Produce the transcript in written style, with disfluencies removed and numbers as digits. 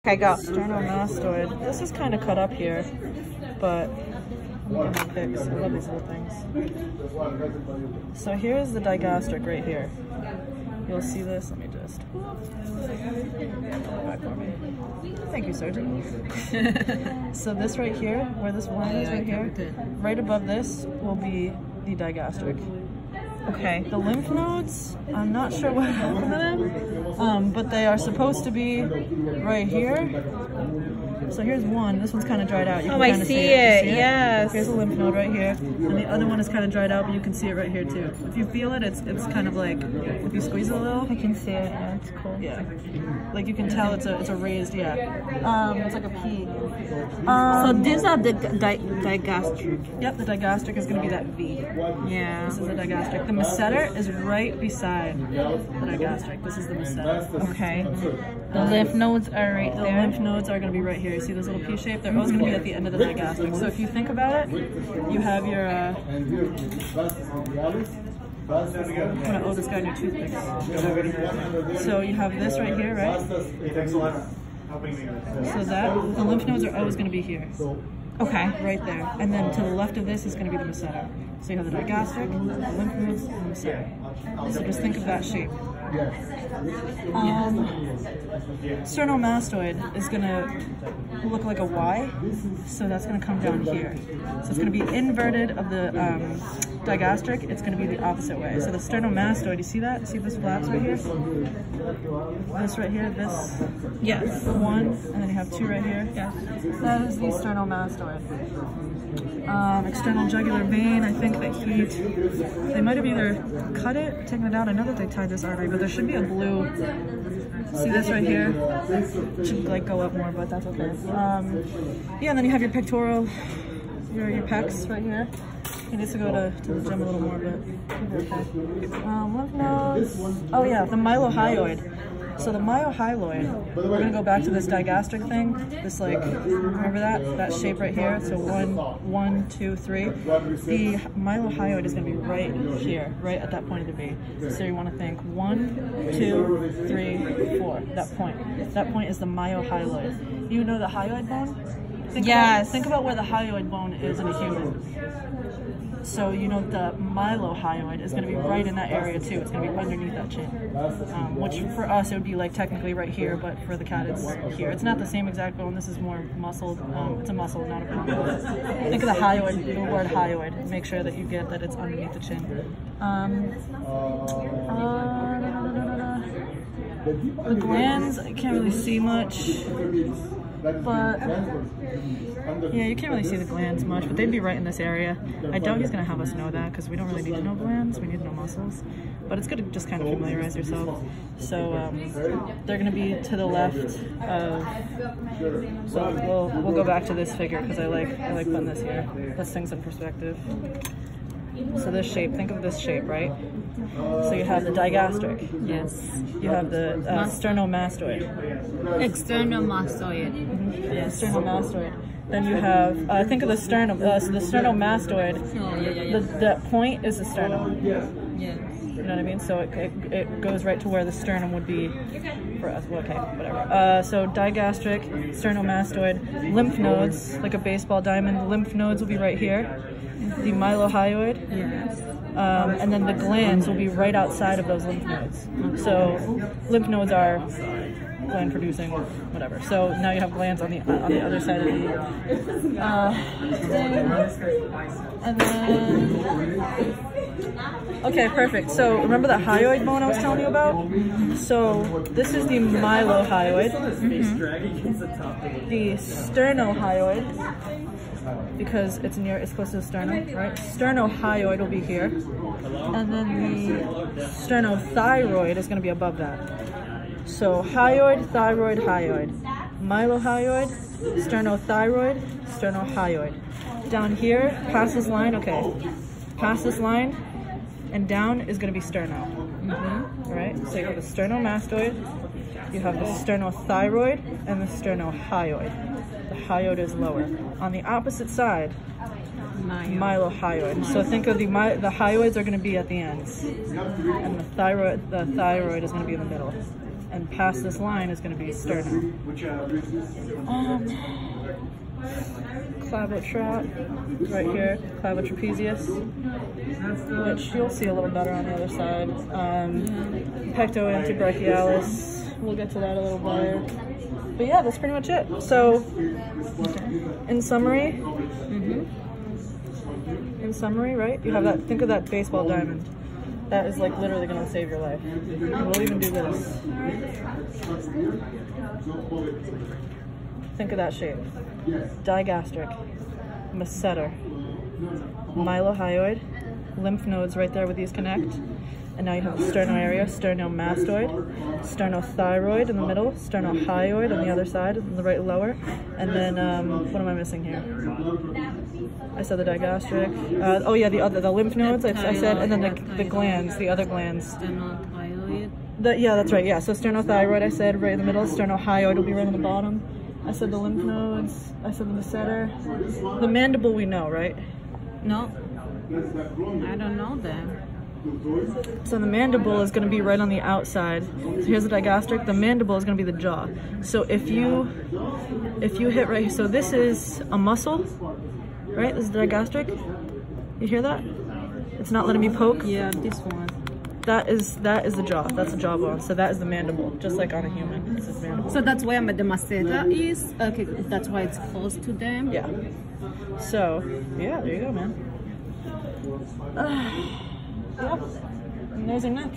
Okay, go. Sternomastoid. This is kind of cut up here, but I'm gonna fix. I love these little things. So here's the digastric right here. You'll see this. Let me just. Back for me. Thank you, surgeon. So this right here, where this one is right here, right above this will be the digastric. Okay. The lymph nodes, I'm not sure what happened to them, but they are supposed to be right here. So here's one. This one's kind of dried out. You can I kind of see it. it. Yes. Here's a lymph node right here, and the other one is kind of dried out, but you can see it right here too. If you feel it, it's kind of like if you squeeze it a little. I can see it. Yeah, it's cool. Yeah, like you can tell it's a raised. Yeah, it's like a P. So these are the digastric. Yep, the digastric is going to be that V. Yeah. This is the digastric. The masseter is right beside the digastric. This is the masseter. Okay. The lymph nodes are right The there. lymph nodes are going to be right here. You see this little P shape? They're always going to be at the end of the digastric. So if you think about it, you have your. I'm gonna owe this guy new toothpicks. So you have this right here, right? So that the lymph nodes are always going to be here. Okay. Right there. And then to the left of this is going to be the masseter. So you have the digastric, the lymph nodes, and the masseter. So just think of that shape. Sternomastoid is going to look like a Y, so that's going to come down here. So it's going to be inverted of the digastric. It's going to be the opposite way. So the sternomastoid, you see that? See this flaps right here? This right here, this? Yes. One, and then you have two right here. Yes. That is the sternomastoid. External jugular vein, I think that they might have either cut it or taken it out. I know that they tied this artery, but there should be a blue. See this right here? It should like go up more, but that's okay. Yeah, and then you have your pectoral, your pecs right here. He needs to go to the gym a little more, but he'll be okay. Lymph nodes. Oh yeah, the mylohyoid. So the myohyaloid, we're gonna go back to this digastric thing. This like, remember that shape right here? So 1, 2, 3. The mylohyoid is gonna be right here, right at that point of the V. So you want to think 1, 2, 3, 4. That point. That point is the myohyaloid. You know the hyoid bone? Think about where the hyoid bone is in a human. So you know the mylohyoid is going to be right in that area too. It's going to be underneath that chin, which for us it would be like technically right here, but for the cat it's here. It's not the same exact bone. This is more muscled. It's a muscle, not a bone. Think of the hyoid, the word hyoid. Make sure that you get that it's underneath the chin. The glands, I can't really see much. But yeah, you can't really see the glands much, but they'd be right in this area. I doubt he's going to have us know that because we don't really need to know glands, we need to know muscles. But it's good to just kind of familiarize yourself. So they're going to be to the left of, so we'll go back to this figure because I like putting this here. Puts things in perspective. So this shape, think of this shape, right? So you have the digastric. Yes. You have the sternomastoid. External mastoid. Yes. Sternomastoid. Then you have, think of the sternum, so the sternomastoid, that point is the sternum. Yeah. You know what I mean? So it goes right to where the sternum would be for us. Well, okay, whatever. So digastric, sternomastoid, lymph nodes, like a baseball diamond. The lymph nodes will be right here. The mylohyoid. Yes. And then the glands will be right outside of those lymph nodes. So lymph nodes are gland producing, whatever. So now you have glands on the other side of the thing. And then, okay, perfect. So remember that hyoid bone I was telling you about? So this is the mylohyoid. The sternohyoid, because it's close to the sternum, right? Sternohyoid will be here. And then the sternothyroid is going to be above that. So hyoid, thyroid, hyoid. Mylohyoid, sternothyroid, sternohyoid. Down here, past this line, okay. Past this line and down is going to be sterno. Right? So you have the sternomastoid, you have the sternothyroid, and the sternohyoid. The hyoid is lower. On the opposite side, mylohyoid. So think of the hyoids are going to be at the ends, and the thyroid is going to be in the middle. and past this line is going to be sternum. Clavotrap, right here, clavotrapezius, which you'll see a little better on the other side. Pecto antebrachialis, we'll get to that a little better. But yeah, that's pretty much it. So, in summary, right? You have that, think of that baseball diamond. That is like literally gonna save your life. And we'll even do this. Think of that shape. Digastric, masseter, mylohyoid, lymph nodes right there where these connect. And now you have the sternoarea, sternomastoid, sternothyroid in the middle, sternohyoid on the other side, on the right lower. And then, what am I missing here? I said the digastric. Oh yeah, the lymph nodes, I said, and then the glands, the other glands. Sternothyroid. Yeah, that's right, yeah. So sternothyroid, I said, right in the middle. Sternohyoid will be right on the bottom. I said the lymph nodes. I said the masseter. The mandible we know, right? No, I don't know them. So the mandible is going to be right on the outside. So here's the digastric. The mandible is going to be the jaw. So if you hit right, so this is a muscle, right? This is the digastric. You hear that? It's not letting me poke. Yeah, this one. That is the jaw. That's the jawbone. So that is the mandible, just like on a human. This is mandible. So that's where the masseter is. Okay, that's why it's close to them. Yeah. So yeah, there you go, man. Yeah. And there's your neck.